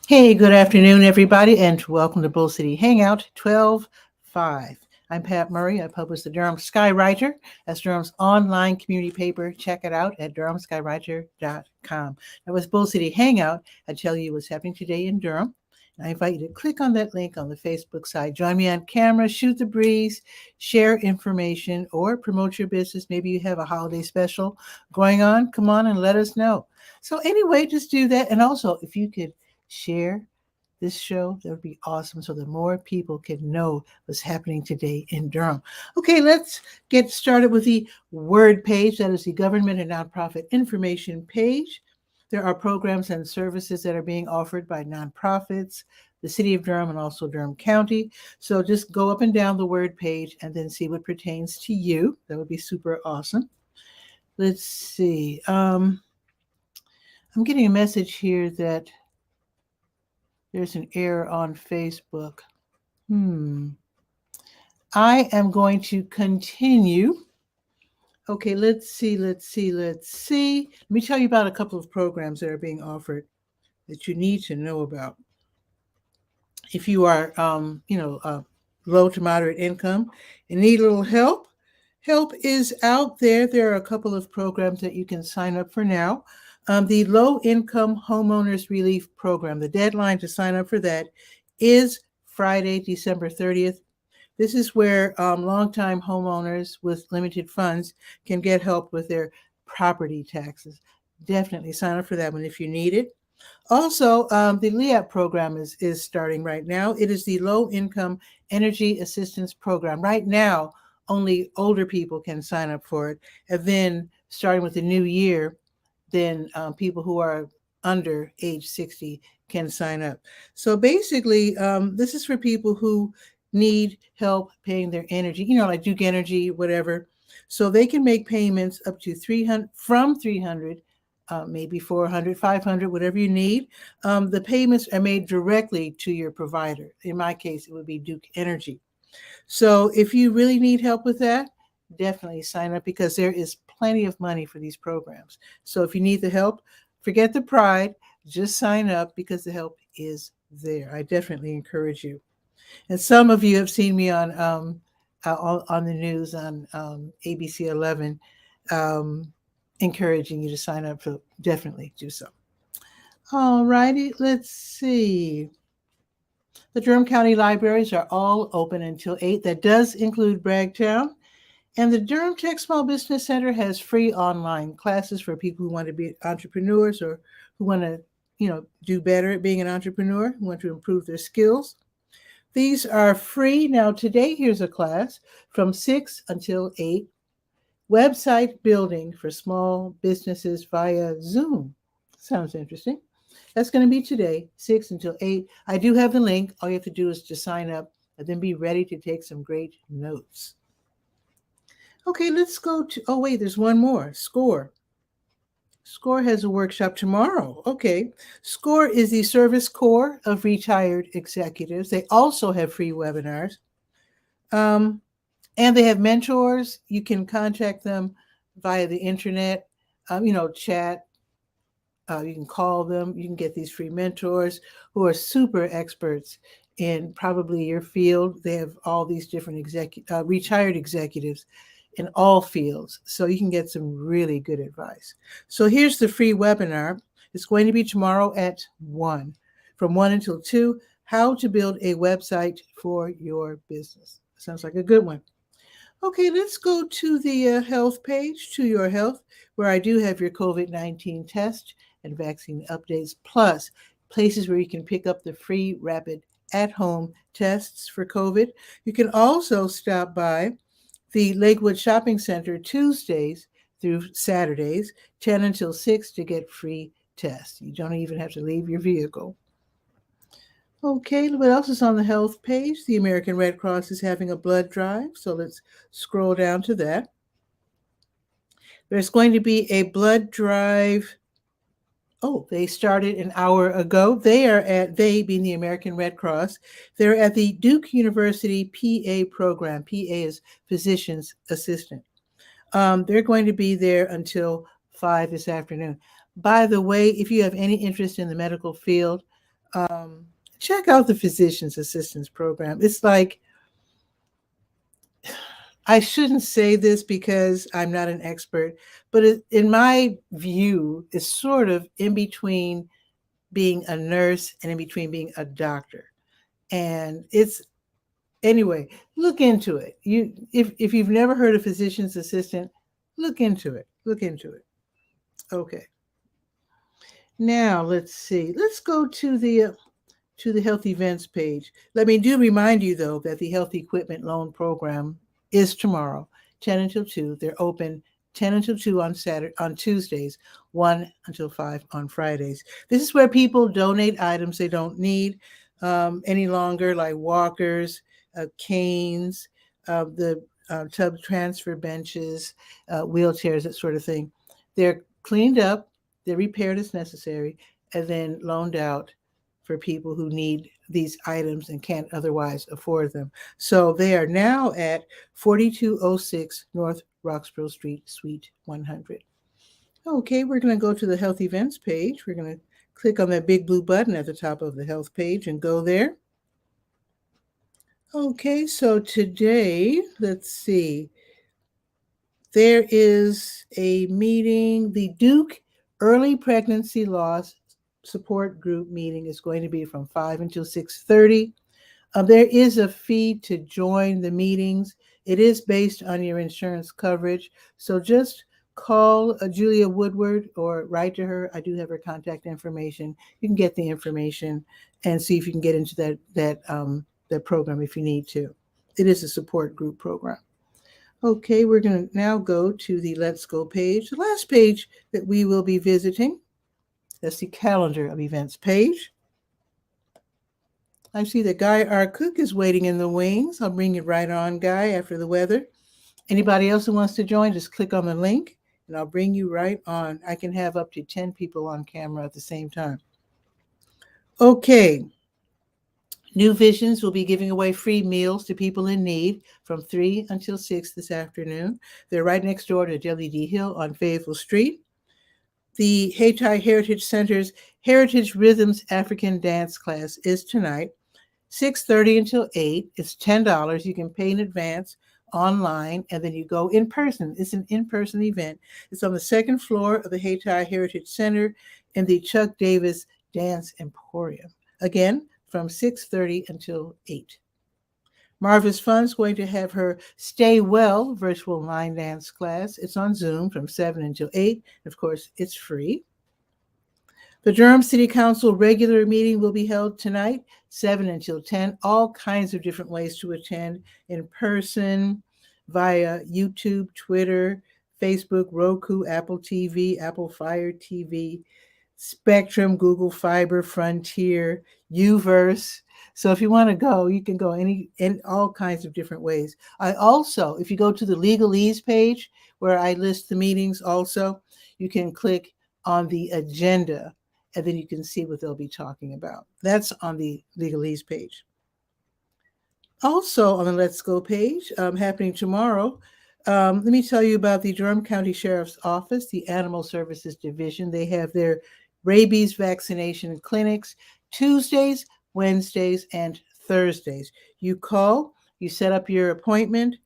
Hey, good afternoon, everybody, and welcome to Bull City Hangout 12/5. I'm Pat Murray. I publish the Durham Skywriter. That's Durham's online community paper. Check it out at durhamskywriter.com. Now, with Bull City Hangout, I tell you what's happening today in Durham. I invite you to click on that link on the Facebook side. Join me on camera, shoot the breeze, share information, or promote your business. Maybe you have a holiday special going on. Come on and let us know. So, anyway, just do that. And also, if you could share this show, that would be awesome so that more people can know what's happening today in Durham. Okay, let's get started with the word page. That is the government and nonprofit information page. There are programs and services that are being offered by nonprofits, the city of Durham, and also Durham County. So just go up and down the word page and then see what pertains to you. That would be super awesome. Let's see. I'm getting a message here that there's an error on Facebook. I am going to continue. Okay, let's see. Let me tell you about a couple of programs that are being offered that you need to know about. If you are, low to moderate income and need a little help, help is out there. There are a couple of programs that you can sign up for now. The Low Income Homeowners Relief Program, the deadline to sign up for that is Friday, December 30th. This is where longtime homeowners with limited funds can get help with their property taxes. Definitely sign up for that one if you need it. Also, the LEAP program is starting right now. It is the Low Income Energy Assistance Program. Right now, only older people can sign up for it. And then starting with the new year, then people who are under age 60 can sign up. So basically, this is for people who need help paying their energy, like Duke Energy, whatever. So they can make payments up to 300, maybe 400, 500, whatever you need. The payments are made directly to your provider. In my case, it would be Duke Energy. So if you really need help with that, definitely sign up because there is plenty of money for these programs. So if you need the help, forget the pride, just sign up because the help is there. I definitely encourage you. And some of you have seen me on the news on ABC 11, encouraging you to sign up. So definitely do so. All righty, let's see. The Durham County libraries are all open until 8. That does include Bragtown. And the Durham Tech Small Business Center has free online classes for people who want to be entrepreneurs or who want to, do better at being an entrepreneur, who want to improve their skills. These are free. Now, today, here's a class from 6 until 8, website building for small businesses via Zoom. Sounds interesting. That's going to be today, 6 until 8. I do have the link. All you have to do is just sign up and then be ready to take some great notes. Okay, let's go to, oh, wait, there's one more, SCORE. SCORE has a workshop tomorrow. Okay. SCORE is the Service Corps of Retired Executives. They also have free webinars. And they have mentors. You can contact them via the internet, chat. You can call them. You can get these free mentors who are super experts in probably your field. They have all these different retired executives in all fields. So you can get some really good advice. So here's the free webinar. It's going to be tomorrow at 1, from 1 until 2, how to build a website for your business. Sounds like a good one. Okay, let's go to the health page, To Your Health, where I do have your COVID-19 test and vaccine updates, plus places where you can pick up the free rapid at-home tests for COVID. You can also stop by the Lakewood Shopping Center Tuesdays through Saturdays, 10 until 6, to get free tests. You don't even have to leave your vehicle. Okay, what else is on the health page? The American Red Cross is having a blood drive, so let's scroll down to that. There's going to be a blood drive. Oh, they started an hour ago. They being the American Red Cross, they're at the Duke University PA program. PA is Physician's Assistant. They're going to be there until 5 this afternoon. By the way, if you have any interest in the medical field, check out the Physician's Assistance Program. It's like, I shouldn't say this because I'm not an expert, but in my view, it's sort of in between being a nurse and in between being a doctor. And it's, anyway, look into it. If you've never heard of physician's assistant, look into it. Look into it. Okay. Now let's see. Let's go to the health events page. Let me do remind you though that the health equipment loan program is tomorrow, 10 until 2. They're open 10 until 2 on Tuesdays, 1 until 5 on Fridays. This is where people donate items they don't need any longer, like walkers, canes, the tub transfer benches, wheelchairs, that sort of thing. They're cleaned up, they're repaired as necessary, and then loaned out for people who need these items and can't otherwise afford them. So they are now at 4206 North Roxborough Street, Suite 100. Okay, we're going to go to the health events page. We're going to click on that big blue button at the top of the health page and go there. Okay, so today, let's see. There is a meeting, the Duke Early Pregnancy Loss Support Group meeting is going to be from 5 until 6:30. There is a fee to join the meetings. It is based on your insurance coverage. So just call Julia Woodward or write to her. I do have her contact information. You can get the information and see if you can get into that program if you need to. It is a support group program. Okay, we're going to now go to the Let's Go page, the last page that we will be visiting. That's the calendar of events page. I see that Guy R. Cook is waiting in the wings. I'll bring you right on, Guy, after the weather. Anybody else who wants to join, just click on the link and I'll bring you right on. I can have up to 10 people on camera at the same time. Okay. New Visions will be giving away free meals to people in need from 3 until 6 this afternoon. They're right next door to W.D. Hill on Fayetteville Street. The Hayti Heritage Center's Heritage Rhythms African Dance class is tonight, 6:30 until 8. It's $10. You can pay in advance online, and then you go in person. It's an in-person event. It's on the second floor of the Hayti Heritage Center in the Chuck Davis Dance Emporium. Again, from 6:30 until 8. Marva's Fun's going to have her Stay Well virtual line dance class. It's on Zoom from 7 until 8. Of course, it's free. The Durham City Council regular meeting will be held tonight, 7 until 10. All kinds of different ways to attend: in person, via YouTube, Twitter, Facebook, Roku, Apple TV, Apple Fire TV, Spectrum, Google Fiber, Frontier, Uverse. So if you want to go, you can go in all kinds of different ways. I also, if you go to the Legalese page where I list the meetings also, you can click on the agenda and then you can see what they'll be talking about. That's on the Legalese page. Also on the Let's Go page, happening tomorrow, let me tell you about the Durham County Sheriff's Office, the Animal Services Division. They have their rabies vaccination clinics Tuesdays, Wednesdays, and Thursdays. You call, you set up your appointment,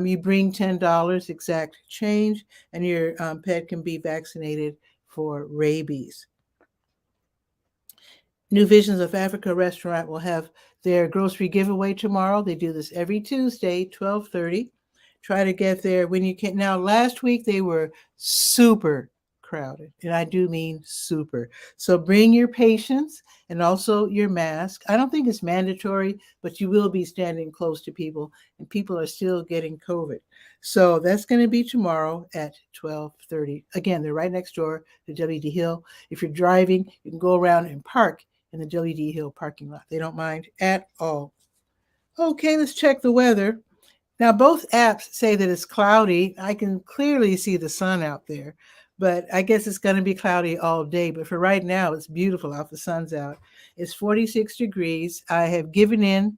you bring $10 exact change, and your pet can be vaccinated for rabies. New Visions of Africa restaurant will have their grocery giveaway tomorrow. They do this every Tuesday, 12:30. Try to get there when you can. Now, last week they were super crowded, and I do mean super. So bring your patience and also your mask. I don't think it's mandatory, but you will be standing close to people, and people are still getting COVID. So that's going to be tomorrow at 12:30. Again, they're right next door to W.D. Hill. If you're driving, you can go around and park in the W.D. Hill parking lot. They don't mind at all. Okay, let's check the weather. Now, both apps say that it's cloudy. I can clearly see the sun out there, but I guess it's going to be cloudy all day. But for right now, it's beautiful out. The sun's out. It's 46 degrees. I have given in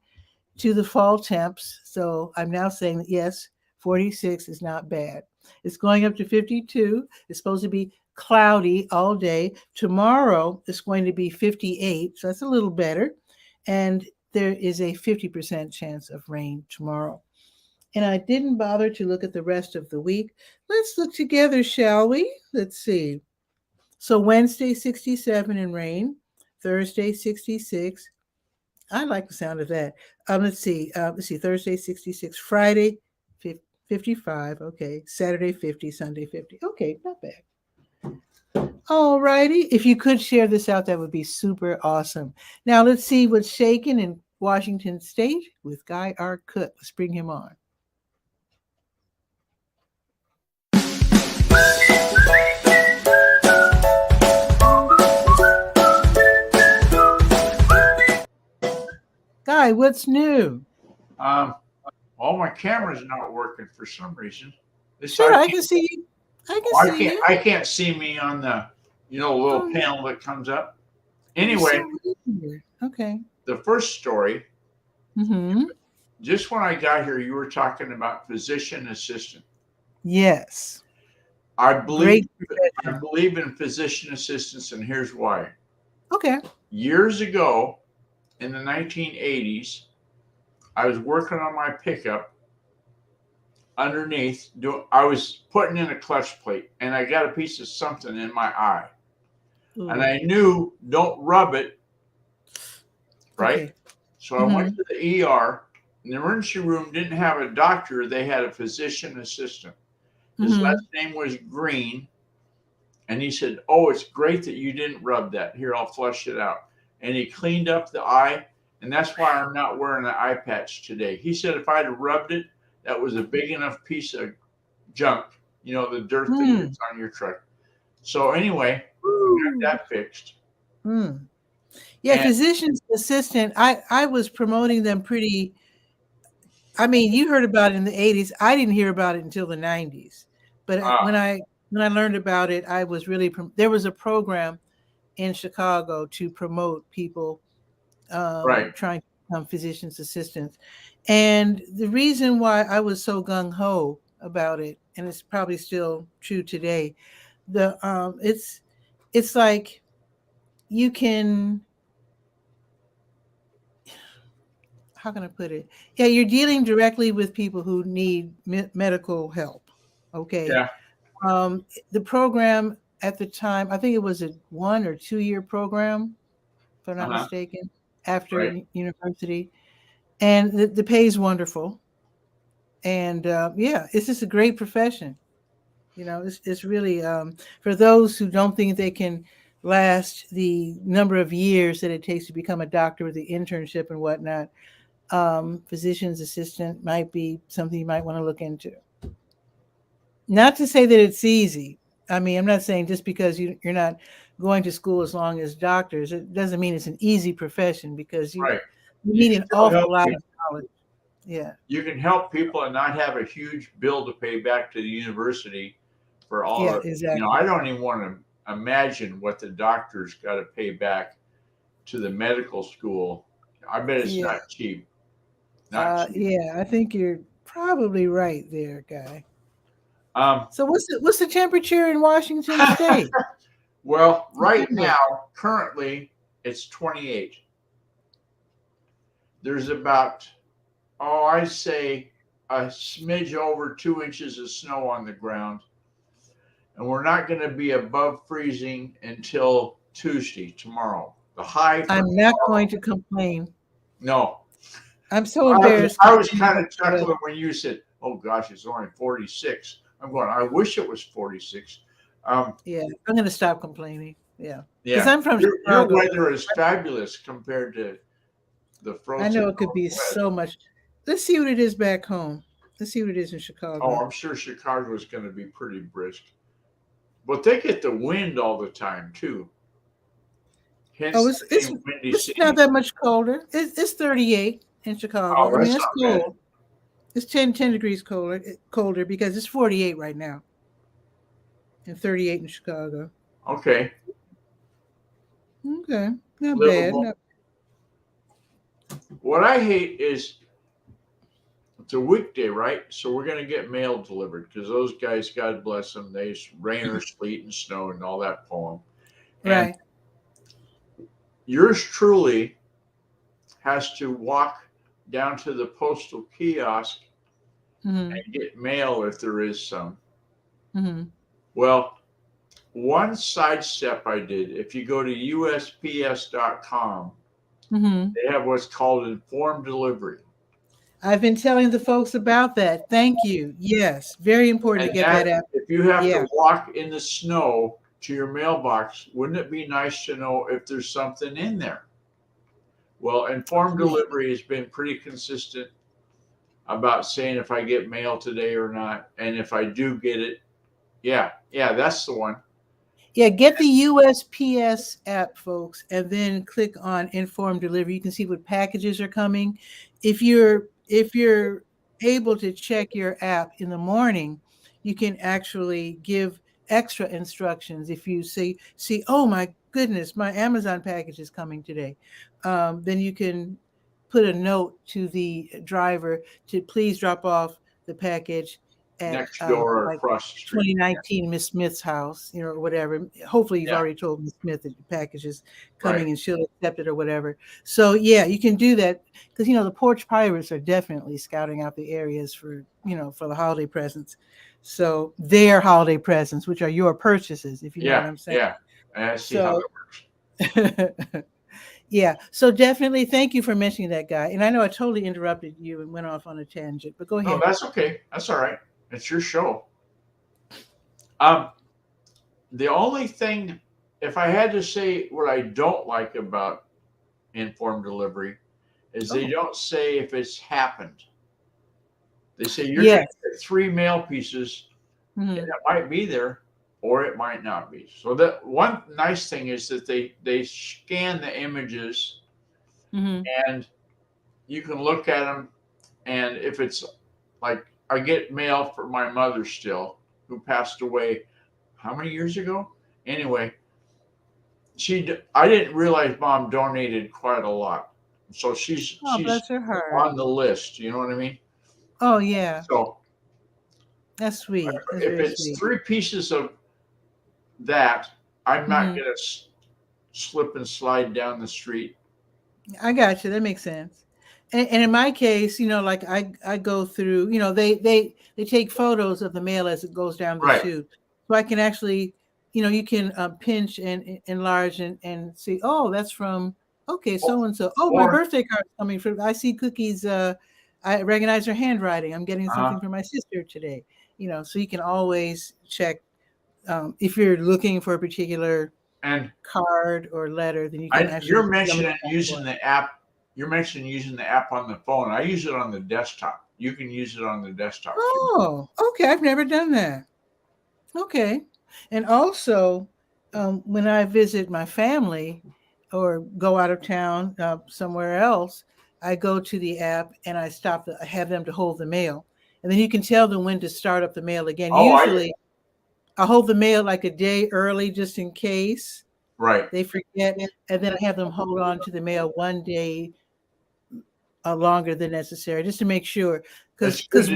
to the fall temps. So I'm now saying that, yes, 46 is not bad. It's going up to 52. It's supposed to be cloudy all day. Tomorrow it's going to be 58, so that's a little better. And there is a 50% chance of rain tomorrow. And I didn't bother to look at the rest of the week. Let's look together, shall we? Let's see. So Wednesday, 67 and rain. Thursday, 66. I like the sound of that. Let's see. Thursday, 66. Friday, 55. Okay. Saturday, 50. Sunday, 50. Okay, not bad. All righty. If you could share this out, that would be super awesome. Now let's see what's shaking in Washington State with Guy R. Cook. Let's bring him on. Guy, what's new? Well, my camera's not working for some reason. Sure, I can see you. I can't see me on the little panel that comes up. Anyway, okay. The first story. Mm-hmm. Just when I got here, you were talking about physician assistant. Yes. I believe in physician assistants, and here's why. Okay. Years ago, in the 1980s, I was working on my pickup underneath. I was putting in a clutch plate, and I got a piece of something in my eye. Ooh. And I knew, don't rub it, right? Okay. So I went to the ER, and the emergency room didn't have a doctor. They had a physician assistant. His last name was Green, and he said, "Oh, it's great that you didn't rub that. Here, I'll flush it out." And he cleaned up the eye, and that's why I'm not wearing an eye patch today. He said if I'd rubbed it, that was a big enough piece of junk, the dirt that gets on your truck. So anyway, we got that fixed. Yeah, physician's assistant, I was promoting them pretty. I mean, you heard about it in the 80s. I didn't hear about it until the 90s. But when I learned about it, I was really there was a program in Chicago to promote people trying to become physician's assistants. And the reason why I was so gung-ho about it, and it's probably still true today, it's like you can, how can I put it? Yeah, you're dealing directly with people who need medical help. Okay. Yeah. The program at the time, I think it was a 1 or 2 year program, if I'm not mistaken, after university. And the pay is wonderful. And it's just a great profession. It's really, for those who don't think they can last the number of years that it takes to become a doctor with the internship and whatnot, physician's assistant might be something you might want to look into. Not to say that it's easy. I mean, I'm not saying just because you're not going to school as long as doctors, it doesn't mean it's an easy profession, because you need an awful lot of knowledge. Yeah. You can help people and not have a huge bill to pay back to the university for all of it. Exactly. I don't even want to imagine what the doctors got to pay back to the medical school. I bet it's not cheap. Yeah, I think you're probably right there, Guy. So what's the temperature in Washington State? Well, right now, currently, it's 28. There's about, I'd say a smidge over 2 inches of snow on the ground. And we're not going to be above freezing until Tuesday, tomorrow. The high. I'm not going to complain. No. I'm so embarrassed. I was kind of chuckling when you said, "Oh gosh, it's only 46." I'm going, I wish it was 46. Yeah, I'm going to stop complaining. Yeah. Because I'm from Chicago. Your weather is fabulous fabulous compared to the frozen. I know it could be so much. Let's see what it is back home. Let's see what it is in Chicago. Oh, I'm sure Chicago is going to be pretty brisk. But they get the wind all the time, too. Hence it's not that much colder. It's 38 in Chicago. Oh, I mean, it's cold. It's 10 degrees colder because it's 48 right now. And 38 in Chicago. Okay. Okay. Not bad. What I hate is it's a weekday, right? So we're going to get mail delivered because those guys, God bless them, they rain or sleet and snow and all that poem. And Right. yours truly has to walk down to the postal kiosk Mm-hmm. and get mail if there is some. Mm-hmm. Well, one sidestep I did, if you go to USPS.com, Mm-hmm. they have what's called informed delivery. I've been telling the folks about that. Thank you. Yes, very important And to get that app. if you have Yeah. to walk in the snow to your mailbox, wouldn't it be nice to know if there's something in there? Well, informed delivery has been pretty consistent about saying if I get mail today or not. And if I do get it, yeah, that's the one. Yeah, get the USPS app, folks, and then click on informed delivery. You can see what packages are coming. If you're able to check your app in the morning, you can actually give extra instructions. If you see, oh my goodness, my Amazon package is coming today, then you can put a note to the driver to please drop off the package at Next door or like across the street. 2019 Miss Smith's house, or whatever. Hopefully you've already told Miss Smith that the package is coming and she'll accept it or whatever. So yeah, you can do that because the porch pirates are definitely scouting out the areas for for the holiday presents. So their holiday presents, which are your purchases, if you know what I'm saying. Yeah, I see how that works. Yeah, so definitely thank you for mentioning that, guy. And I know I totally interrupted you and went off on a tangent, but go ahead. No, that's okay. That's all right. It's your show. The only thing, if I had to say what I don't like about informed delivery, is they don't say if it's happened. They say you're going to get 3 mail pieces, and it might be there or it might not be. So that one nice thing is that they scan the images and you can look at them, and if it's like I get mail for my mother still, who passed away how many years ago? Anyway, I didn't realize Mom donated quite a lot. So she's bless her heart. on the list. You know what I mean? Oh yeah. So that's sweet. That's if it's sweet. 3 pieces of that, I'm not going to slip and slide down the street. I got you. That makes sense. And in my case, like I go through, they take photos of the mail as it goes down the chute. So I can actually, you can pinch and enlarge and see, oh, that's from, okay, so-and-so. Oh, my birthday card is coming from, I see Cookie's, I recognize her handwriting. I'm getting something from my sister today. So you can always check if you're looking for a particular card or letter, then you can actually. You're mentioning using the app. You're mentioning using the app on the phone. I use it on the desktop. You can use it on the desktop. Oh, okay. I've never done that. Okay. And also, when I visit my family or go out of town somewhere else, I go to the app and I have them to hold the mail. And then you can tell them when to start up the mail again. Usually, I hold the mail like a day early just in case. Right. They forget. And then I have them hold on to the mail one day longer than necessary just to make sure. Because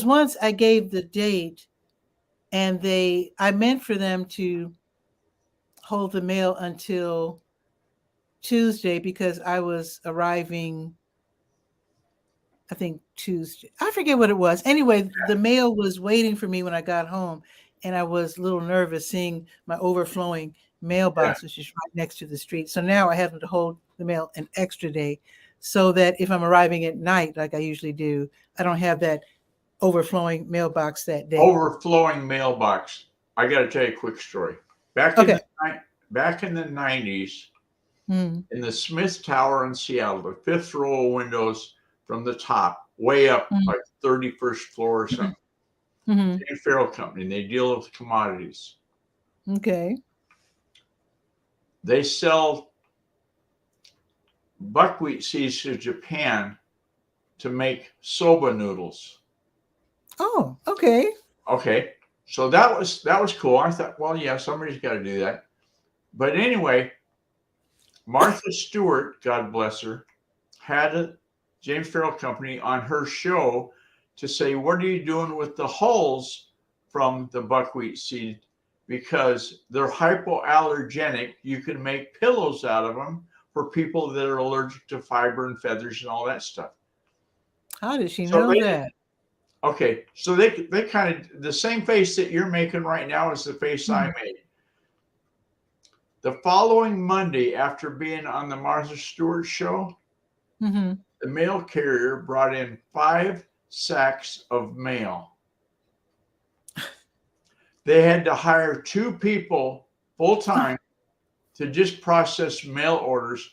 once I gave the date and I meant for them to hold the mail until Tuesday because I was arriving, I think Tuesday. I forget what it was. Anyway, the mail was waiting for me when I got home, and I was a little nervous seeing my overflowing mailbox, which is right next to the street. So now I have them to hold the mail an extra day so that if I'm arriving at night, like I usually do, I don't have that overflowing mailbox that day. Overflowing mailbox. I got to tell you a quick story. Back in the 90s, in the Smith Tower in Seattle, the 5th row of windows from the top, way up, like 31st floor or something. Jane Farrell Company. They deal with commodities. Okay. They sell buckwheat seeds to Japan to make soba noodles. Oh, okay. Okay. So that was cool. I thought, well, yeah, somebody's got to do that. But anyway, Martha Stewart, God bless her, had James Farrell Company on her show to say, what are you doing with the hulls from the buckwheat seed? Because they're hypoallergenic. You can make pillows out of them for people that are allergic to fiber and feathers and all that stuff. How did she know that? Okay, so they kind of, the same face that you're making right now is the face I made. The following Monday, after being on the Martha Stewart show, the mail carrier brought in 5 sacks of mail. They had to hire 2 people full-time to just process mail orders.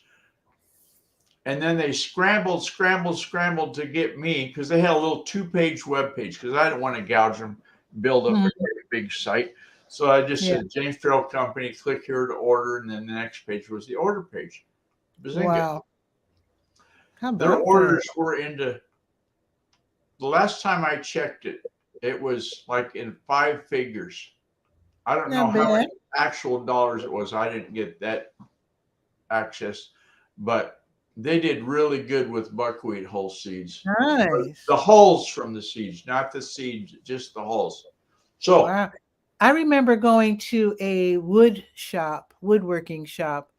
And then they scrambled to get me, because they had a little 2-page web page, because I didn't want to gouge them, build up a big site. So I just said, James Farrell Company, click here to order. And then the next page was the order page. Wow. Their orders were into, the last time I checked it, it was like in 5 figures. I don't know how many actual dollars it was. I didn't get that access, but they did really good with buckwheat hull seeds. Nice. The hulls from the seeds, not the seeds, just the hulls. So wow. I remember going to a woodworking shop,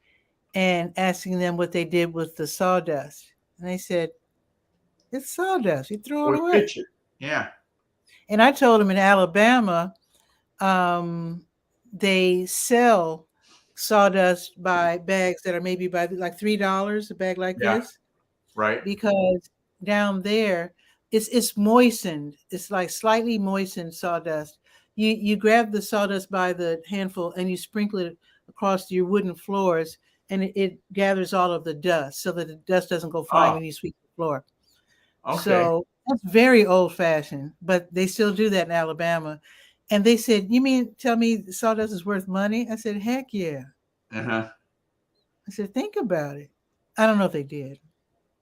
and asking them what they did with the sawdust. And they said, it's sawdust. You throw it away. Yeah. And I told them in Alabama, they sell sawdust by bags that are maybe by like $3 a bag like this. Right. Because down there, it's moistened. It's like slightly moistened sawdust. You grab the sawdust by the handful and you sprinkle it across your wooden floors, and it gathers all of the dust so that the dust doesn't go flying when you sweep the floor. Okay. So that's very old fashioned, but they still do that in Alabama. And they said, you mean tell me sawdust is worth money? I said, heck yeah. I said, think about it. I don't know if they did.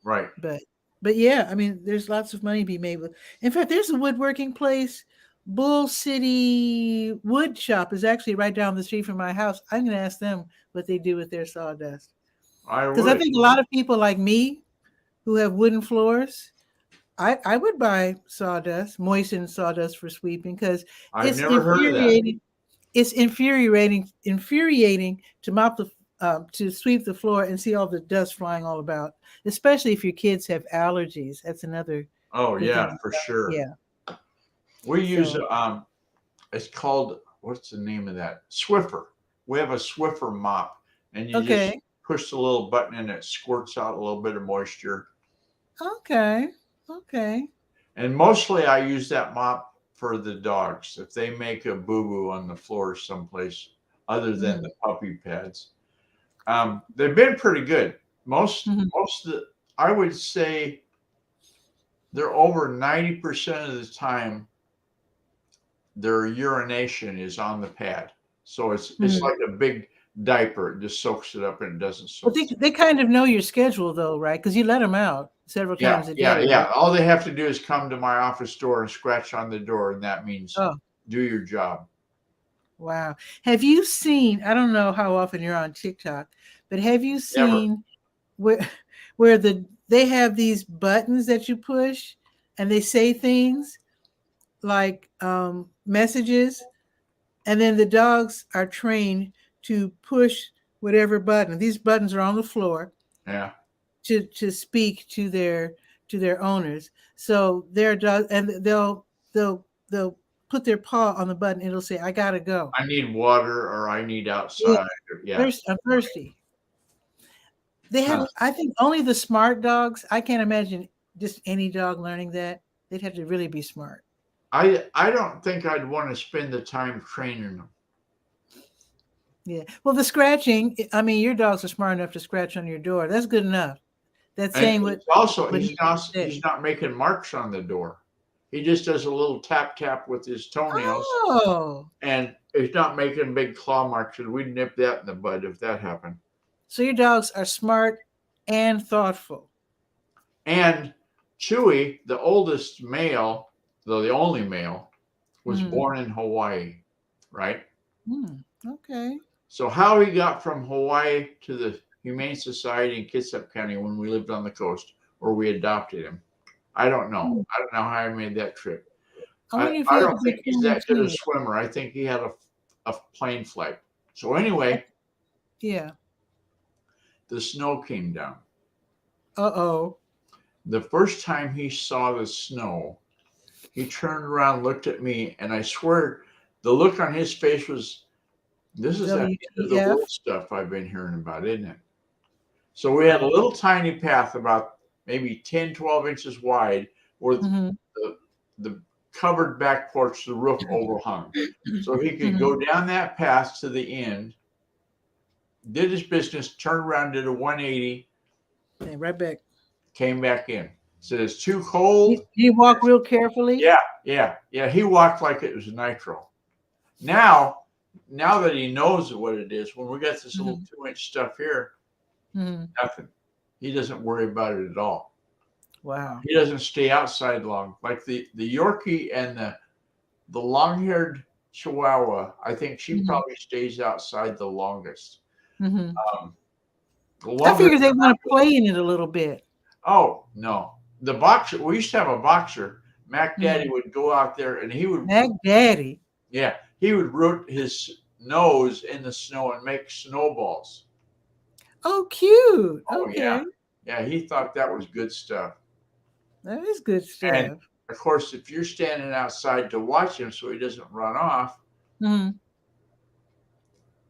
Right. But yeah, I mean, there's lots of money to be made with. In fact, there's a woodworking place. Bull City Wood Shop is actually right down the street from my house. I'm going to ask them what they do with their sawdust. Because I think a lot of people like me who have wooden floors, I would buy sawdust, moistened sawdust for sweeping, because it's infuriating. It's infuriating to mop the to sweep the floor and see all the dust flying all about, especially if your kids have allergies. That's another. Oh yeah, for sure. Yeah. We use it's called, what's the name of that? Swiffer. We have a Swiffer mop, and you just push the little button and it squirts out a little bit of moisture. Okay. And mostly I use that mop for the dogs. If they make a boo-boo on the floor someplace other than the puppy pads. They've been pretty good. Most of the, I would say they're over 90% of the time their urination is on the pad. So it's like a big diaper. It just soaks it up and it doesn't soak. But they kind of know your schedule though, right? Because you let them out several times a day. Yeah. All they have to do is come to my office door and scratch on the door, and that means do your job. Wow. Have you seen, I don't know how often you're on TikTok, but have you seen where they have these buttons that you push and they say things like messages, and then the dogs are trained to push whatever button. These buttons are on the floor. Yeah. To speak to their owners. So their dog, and they'll put their paw on the button. It'll say, "I gotta go. I need water," or "I need outside." Yeah. I'm thirsty. They have, I think, only the smart dogs. I can't imagine just any dog learning that. They'd have to really be smart. I don't think I'd want to spend the time training them. Yeah. Well, the scratching, I mean, your dogs are smart enough to scratch on your door. That's good enough. That's saying what. Also, he's not making marks on the door. He just does a little tap with his toenails. Oh. And he's not making big claw marks. And we'd nip that in the bud if that happened. So your dogs are smart and thoughtful. And Chewy, the oldest male, though the only male, was born in Hawaii, right? Okay. So how he got from Hawaii to the Humane Society in Kitsap County when we lived on the coast, or we adopted him. I don't know. I don't know how I made that trip. I wonder if I he had don't to think be he's that good a quarantined. swimmer. I think he had a plane flight. So anyway, Yeah. the snow came down. Uh-oh. The first time he saw the snow, he turned around, looked at me, and I swear the look on his face was, this is that end of the WTF? world stuff I've been hearing about, isn't it? So we had a little tiny path about maybe 10, 12 inches wide where the covered back porch, the roof overhung. So he could go down that path to the end, did his business, turned around, did a 180, And right back. came back in. Said it's too cold. He walked real carefully? Yeah. He walked like it was nitro. Now that he knows what it is, when we got this little 2-inch stuff here, nothing. He doesn't worry about it at all. Wow. He doesn't stay outside long. Like the Yorkie and the long-haired Chihuahua, I think she probably stays outside the longest. I figured they want to play in it a little bit. Oh, no. The boxer, we used to have a boxer. Mac Daddy would go out there and he would. Mac Daddy? Yeah. He would root his nose in the snow and make snowballs. Oh, cute. Oh, okay. yeah. Yeah, he thought that was good stuff. That is good stuff. And, of course, if you're standing outside to watch him so he doesn't run off,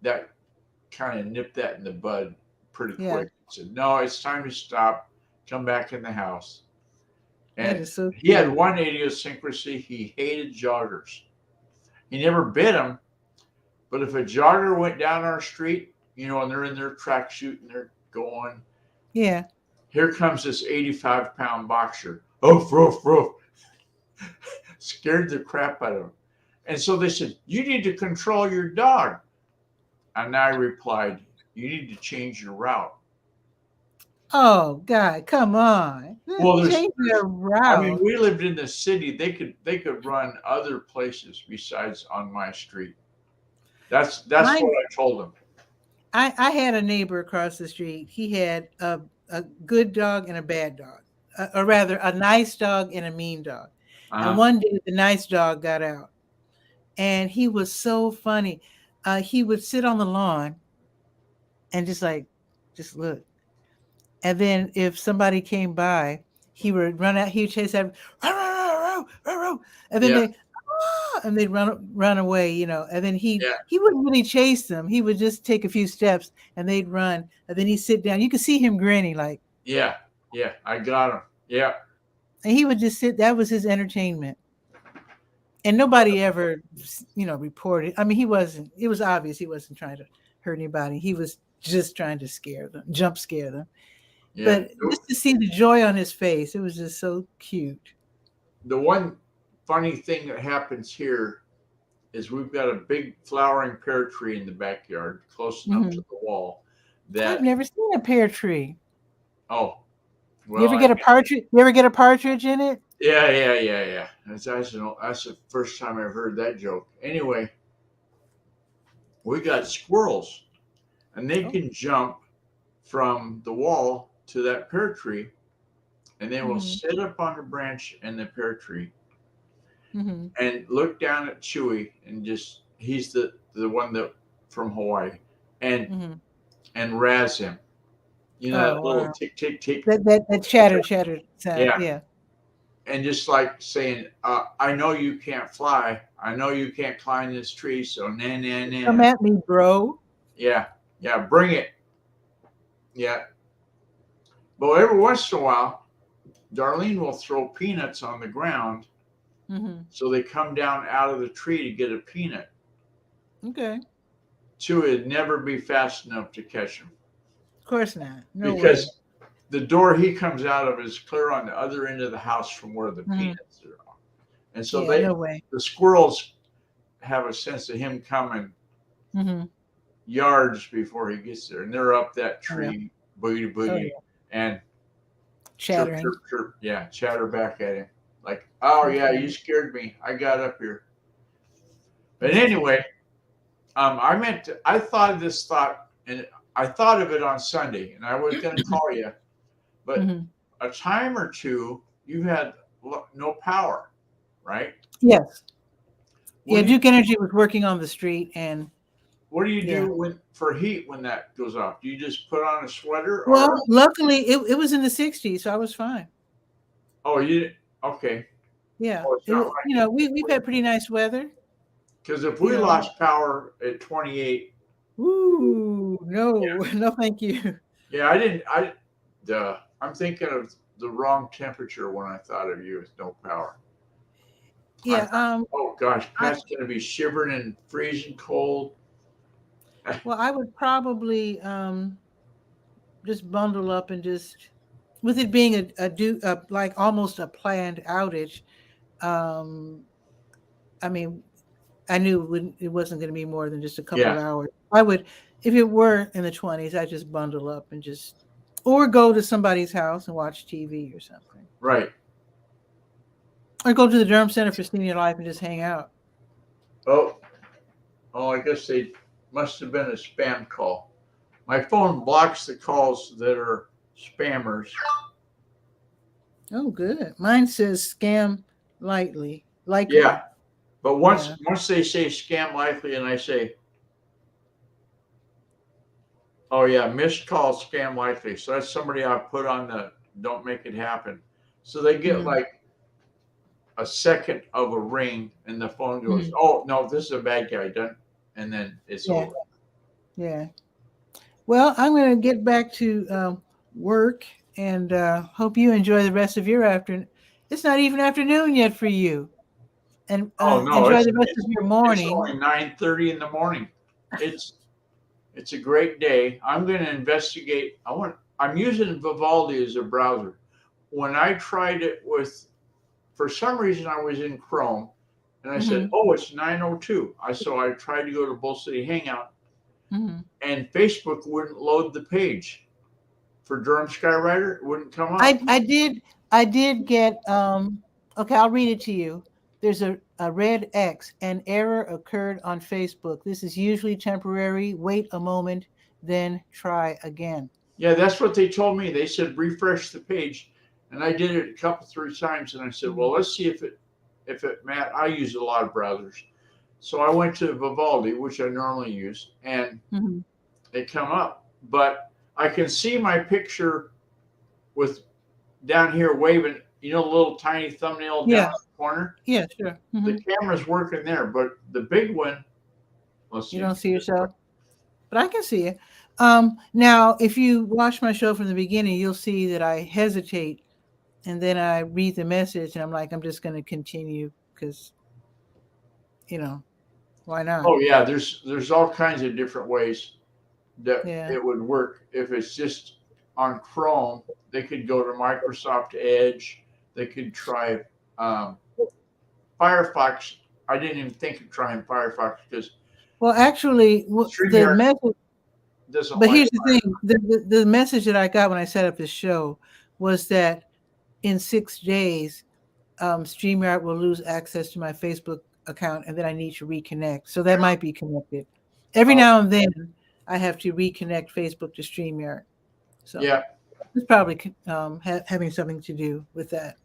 that kind of nipped that in the bud pretty quick. Said, no, it's time to stop. Come back in the house. And that is so cute. He had one idiosyncrasy. He hated joggers. He never bit them, but if a jogger went down our street, and they're in their tracksuit and they're going, here comes this 85-pound boxer. Oh, roof. Scared the crap out of him. And so they said, you need to control your dog. And I replied, you need to change your route. Oh, God, come on. Well, change your route. I mean, we lived in the city. They could run other places besides on my street. That's what I told them. I had a neighbor across the street. He had a good dog and a bad dog, or rather a nice dog and a mean dog. And one day the nice dog got out and he was so funny. He would sit on the lawn and just look. And then if somebody came by, he would run out, he would chase after, and then they'd run away, and then he wouldn't really chase them. He would just take a few steps and they'd run, and then he'd sit down. You could see him grinning like, yeah, I got him. Yeah. And he would just sit. That was his entertainment. And nobody ever, reported. I mean, it was obvious he wasn't trying to hurt anybody. He was just trying to jump scare them. Yeah. But just to see the joy on his face, it was just so cute. The one funny thing that happens here is we've got a big flowering pear tree in the backyard, close enough to the wall. I've never seen a pear tree. Oh, well, you ever get a partridge? You ever get a partridge in it? Yeah. That's the first time I've heard that joke. Anyway, we got squirrels, and they can jump from the wall to that pear tree, and they will sit up on a branch in the pear tree and look down at Chewy, and he's the one that from Hawaii, and razz him. That little tick tick tick. That chatter sound. Yeah. And just like saying, I know you can't fly. I know you can't climb this tree. So nah. Come at me, bro. Yeah. Bring it. Yeah. But every once in a while, Darlene will throw peanuts on the ground. So they come down out of the tree to get a peanut. Okay. Chewy would never be fast enough to catch them. Of course not. No because way. The door he comes out of is clear on the other end of the house from where the peanuts are on. And so the squirrels have a sense of him coming yards before he gets there. And they're up that tree, boogie, and chattering. Chirp, chatter back at him. Like, oh, yeah, you scared me. I got up here. But anyway, I thought of this thought, and I thought of it on Sunday, and I was going to call you. But a time or two you had no power, right? Yes. What Yeah, do you, Duke Energy was working on the street, and what do you yeah. do for heat when that goes off? Do you just put on a sweater? Well, Or luckily it was in the 60s, so I was fine. oh, you okay? Yeah, Oh, it's not like you know, we've had pretty nice weather. because if You we know, lost power at 28, ooh, no, yeah, no, thank you. yeah, I didn't. I'm thinking of the wrong temperature when I thought of you with no power. Yeah, Oh gosh, Pat's gonna be shivering and freezing cold. well, I would probably just bundle up and just, with it being like almost a planned outage. I mean, I knew it wasn't going to be more than just a couple Yeah, of hours. I would, if it were in the 20s, I'd just bundle up and just, or go to somebody's house and watch TV or something, right. or go to the Durham Center for Senior Life and just hang out. Oh, I guess they must have been a spam call. My phone blocks the calls that are spammers. Oh, good. Mine says scam likely. Yeah, but once Yeah. once they say scam likely, and I say, oh yeah, missed call scam likely. So that's somebody I put on the don't make it happen. So they get like a second of a ring, and the phone goes, oh no, this is a bad guy, done, and then it's over. Yeah. Well, I'm going to get back to work, and hope you enjoy the rest of your afternoon. It's not even afternoon yet for you. And Oh no, enjoy the rest of your morning. It's only 9:30 in the morning. It's a great day. I'm going to investigate. I'm using Vivaldi as a browser. When I tried it for some reason I was in Chrome, and I said, "Oh, it's 9:02." So I tried to go to Bull City Hangout, and Facebook wouldn't load the page for Durham Skywriter. It wouldn't come up. I did get okay, I'll read it to you. There's a red X. An error occurred on Facebook. This is usually temporary. Wait a moment, then try again. Yeah, that's what they told me. They said refresh the page, and I did it a couple, 3 times, and I said, well, let's see if it Matt. I use a lot of browsers, so I went to Vivaldi, which I normally use, and they come up, but I can see my picture with down here waving. You know, the little tiny thumbnail down in the corner. Yeah, sure. The camera's working there, but the big one. Let's see. You don't see yourself, but I can see it. Now, if you watch my show from the beginning, you'll see that I hesitate, and then I read the message, and I'm like, I'm just going to continue because, why not? Oh yeah, there's all kinds of different ways that it would work. If it's just on Chrome, they could go to Microsoft Edge. They could try Firefox. I didn't even think of trying Firefox because. Well, actually, the message. But here's the thing: the message that I got when I set up this show was that in 6 days, StreamYard will lose access to my Facebook account, and then I need to reconnect. So that might be connected. Every now and then, I have to reconnect Facebook to StreamYard. So yeah, it's probably having something to do with that.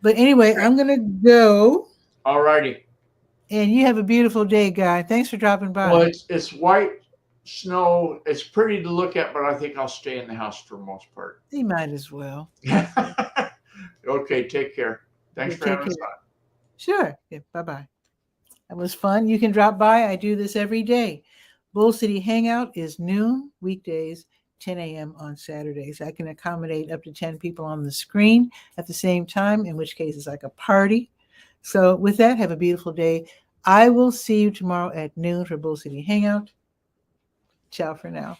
But anyway, I'm gonna go. All righty. And you have a beautiful day, Guy. Thanks for dropping by. Well, it's white snow. It's pretty to look at, but I think I'll stay in the house for the most part. You might as well. Okay, take care. Thanks for having us on. Sure. Yeah, bye-bye. That was fun. You can drop by. I do this every day. Bull City Hangout is noon, weekdays, 10 a.m. on Saturdays. I can accommodate up to 10 people on the screen at the same time, in which case it's like a party. So with that, have a beautiful day. I will see you tomorrow at noon for Bull City Hangout. Ciao for now.